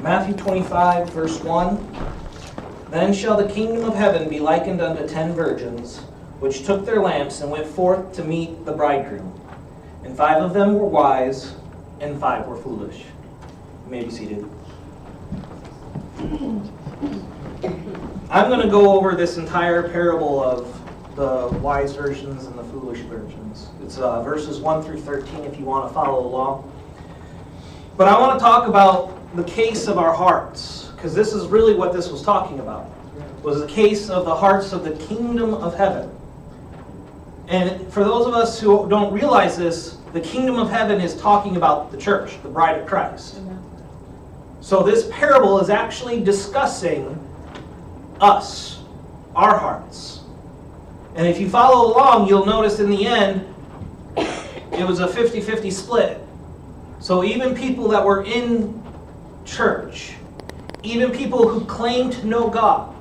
Matthew 25, verse 1. Then shall the kingdom of heaven be likened unto 10 virgins, which took their lamps and went forth to meet the bridegroom. And 5 of them were wise, and 5 were foolish. You may be seated. I'm going to go over this entire parable of the wise virgins and the foolish virgins. It's verses 1 through 13 if you want to follow along. But I want to talk about the case of our hearts, because this is really what this was talking about. It was the case of the hearts of the kingdom of heaven. And for those of us who don't realize this, the kingdom of heaven is talking about the church, the bride of Christ. So this parable is actually discussing us, our hearts. And if you follow along, you'll notice in the end, it was a 50-50 split. So even people that were in church, even people who claimed to know God,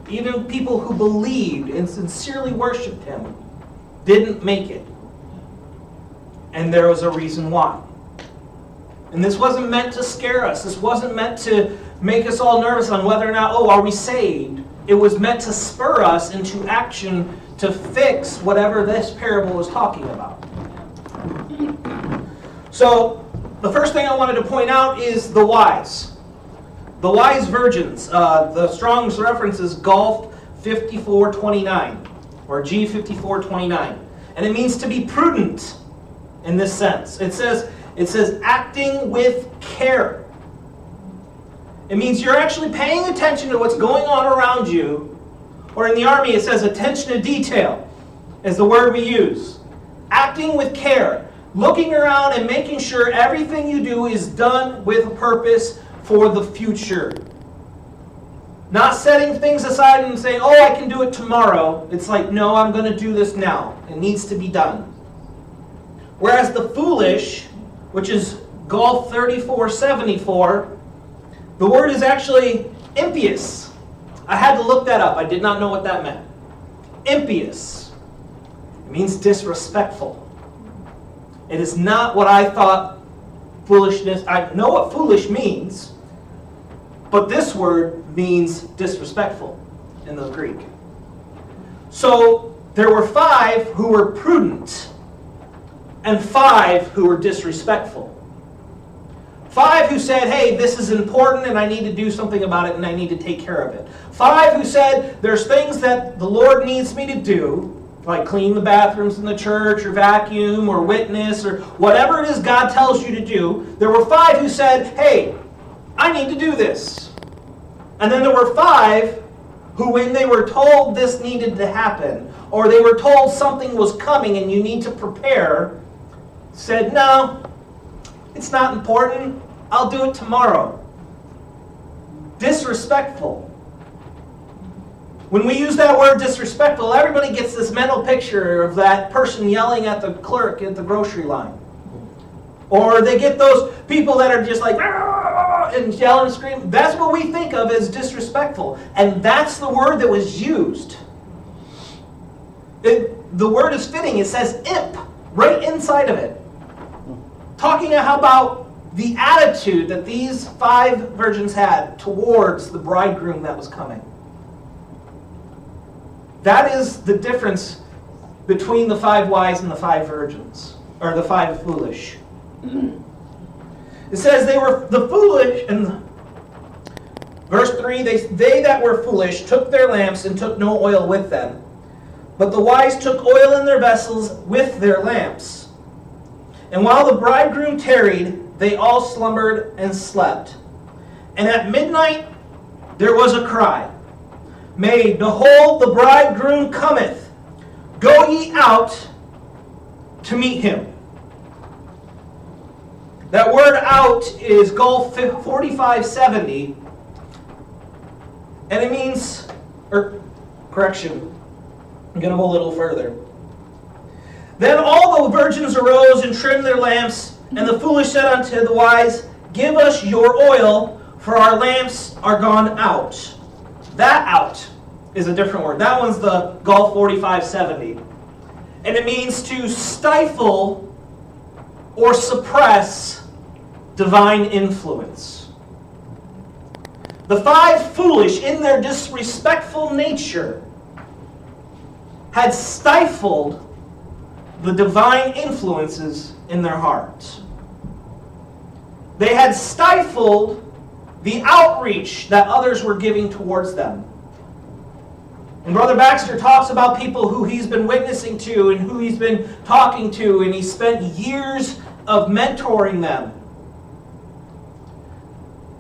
even people who believed and sincerely worshiped Him, didn't make it. And there was a reason why. And this wasn't meant to scare us. This wasn't meant to make us all nervous on whether or not, are we saved? It was meant to spur us into action to fix whatever this parable is talking about. So, the first thing I wanted to point out is the wise. The wise virgins. The Strong's reference is Gulf 5429, or G5429. And it means to be prudent in this sense. It says acting with care. It means you're actually paying attention to what's going on around you. Or in the Army it says attention to detail is the word we use. Acting with care. Looking around and making sure everything you do is done with a purpose for the future. Not setting things aside and saying, I can do it tomorrow. It's like, no, I'm going to do this now. It needs to be done. Whereas the foolish, which is Gulf 3474, the word is actually impious. I had to look that up. I did not know what that meant. Impious. It means disrespectful. It is not what I thought foolishness. I know what foolish means, but this word means disrespectful in the Greek. So there were 5 who were prudent and 5 who were disrespectful. 5 who said, hey, this is important and I need to do something about it and I need to take care of it. 5 who said, there's things that the Lord needs me to do, like clean the bathrooms in the church, or vacuum, or witness, or whatever it is God tells you to do. There were 5 who said, hey, I need to do this. And then there were 5 who, when they were told this needed to happen, or they were told something was coming and you need to prepare, said, no, it's not important. I'll do it tomorrow. Disrespectful. When we use that word disrespectful, everybody gets this mental picture of that person yelling at the clerk at the grocery line. Or they get those people that are just like, and yell and scream. That's what we think of as disrespectful. And that's the word that was used. The word is fitting. It says imp right inside of it. Talking about the attitude that these 5 virgins had towards the bridegroom that was coming. That is the difference between the 5 wise and the 5 virgins, or the 5 foolish. It says they were the foolish, and verse 3, they that were foolish took their lamps and took no oil with them. But the wise took oil in their vessels with their lamps. And while the bridegroom tarried, they all slumbered and slept. And at midnight there was a cry made, behold, the bridegroom cometh. Go ye out to meet him. That word out is Gulf 4570. And it means, correction, I'm going to go a little further. Then all the virgins arose and trimmed their lamps, and the foolish said unto the wise, give us your oil, for our lamps are gone out. That out is a different word. That one's the Gulf 4570. And it means to stifle or suppress divine influence. The five foolish, in their disrespectful nature, had stifled the divine influences in their hearts. They had stifled the outreach that others were giving towards them. And Brother Baxter talks about people who he's been witnessing to and who he's been talking to, and he spent years of mentoring them.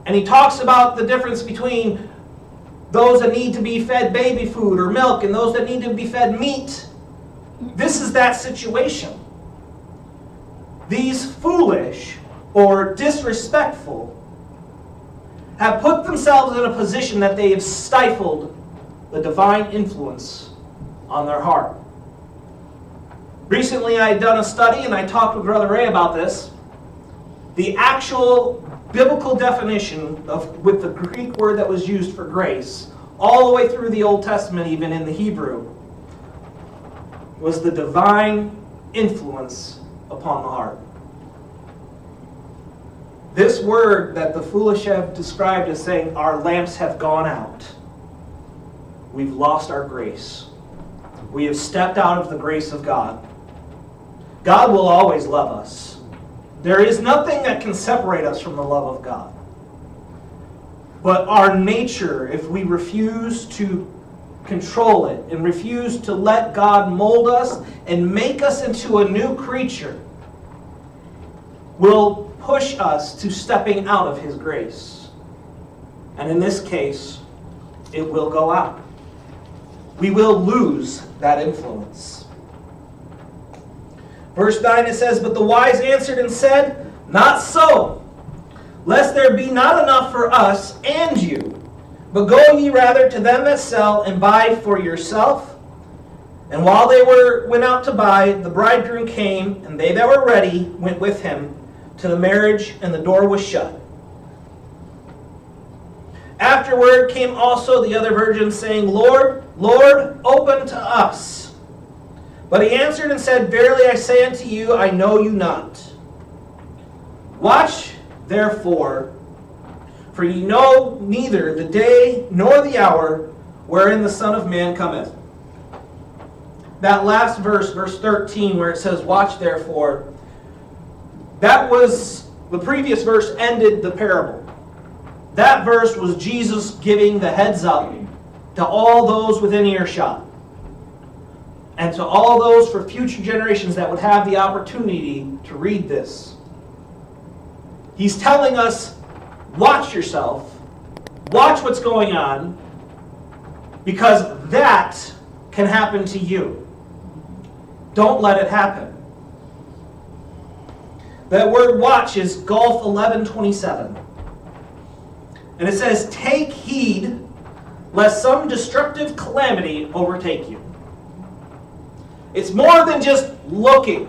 And he talks about the difference between those that need to be fed baby food or milk and those that need to be fed meat. This is that situation. These foolish or disrespectful have put themselves in a position that they have stifled the divine influence on their heart. Recently I had done a study and I talked with Brother Ray about this. The actual biblical definition with the Greek word that was used for grace, all the way through the Old Testament, even in the Hebrew, was the divine influence upon the heart. This word that the foolish have described as saying, our lamps have gone out. We've lost our grace. We have stepped out of the grace of God. God will always love us. There is nothing that can separate us from the love of God. But our nature, if we refuse to control it and refuse to let God mold us and make us into a new creature, will push us to stepping out of His grace. And in this case, it will go out. We will lose that influence. Verse 9 it says, "But the wise answered and said, Not so, lest there be not enough for us and you. But go ye rather to them that sell, and buy for yourself. And while they went out to buy, the bridegroom came, and they that were ready went with him to the marriage, and the door was shut. Afterward came also the other virgins, saying, Lord, Lord, open to us. But he answered and said, Verily I say unto you, I know you not. Watch therefore, for ye know neither the day nor the hour wherein the Son of Man cometh." That last verse, verse 13, where it says, "Watch therefore," that was, the previous verse ended the parable. That verse was Jesus giving the heads up to all those within earshot. And to all those for future generations that would have the opportunity to read this. He's telling us, watch yourself, watch what's going on, because that can happen to you. Don't let it happen. That word watch is Golf 11:27. And it says, "Take heed lest some destructive calamity overtake you." It's more than just looking.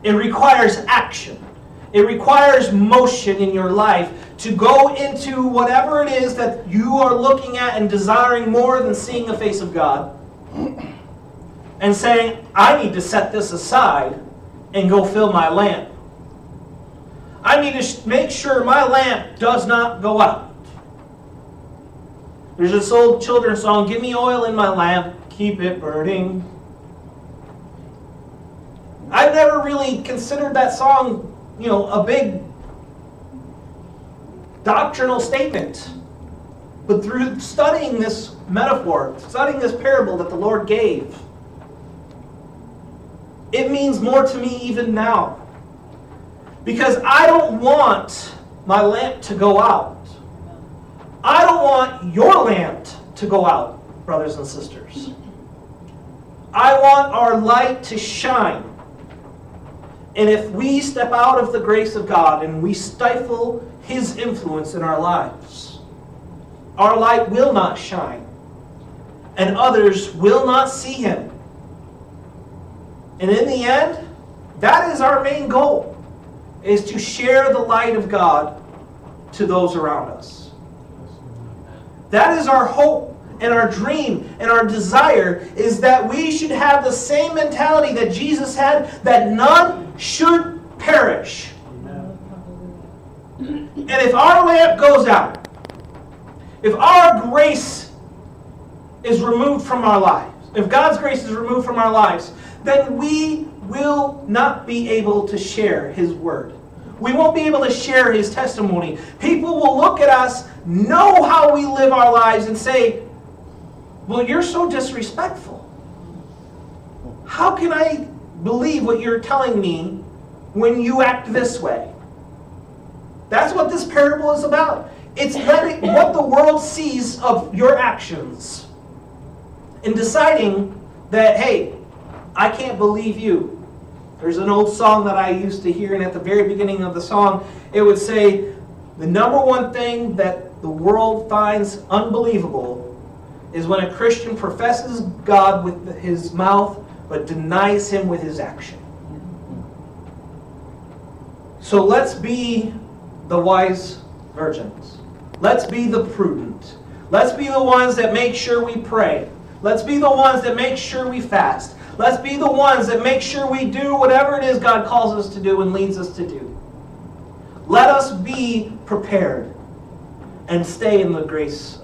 It requires action. It requires motion in your life to go into whatever it is that you are looking at and desiring more than seeing the face of God. And saying, I need to set this aside and go fill my lamp. I need to make sure my lamp does not go out. There's this old children's song, "Give me oil in my lamp, keep it burning." I've never really considered that song, a big doctrinal statement. But through studying this metaphor, studying this parable that the Lord gave, it means more to me even now. Because I don't want my lamp to go out. I don't want your lamp to go out, brothers and sisters. I want our light to shine. And if we step out of the grace of God and we stifle His influence in our lives, our light will not shine. And others will not see Him. And in the end, that is our main goal, is to share the light of God to those around us. That is our hope and our dream and our desire, is that we should have the same mentality that Jesus had, that none should perish. Amen. And if our lamp goes out, If our grace is removed from our lives, if God's grace is removed from our lives, then we will not be able to share His word. We won't be able to share His testimony. People will look at us, know how we live our lives, and say, well, you're so disrespectful. How can I believe what you're telling me when you act this way? That's what this parable is about. It's letting what the world sees of your actions and deciding that, hey, I can't believe you. There's an old song that I used to hear, and at the very beginning of the song, it would say, the number one thing that the world finds unbelievable is when a Christian professes God with his mouth, but denies Him with his action. So let's be the wise virgins. Let's be the prudent. Let's be the ones that make sure we pray. Let's be the ones that make sure we fast. Let's be the ones that make sure we do whatever it is God calls us to do and leads us to do. Let us be prepared and stay in the grace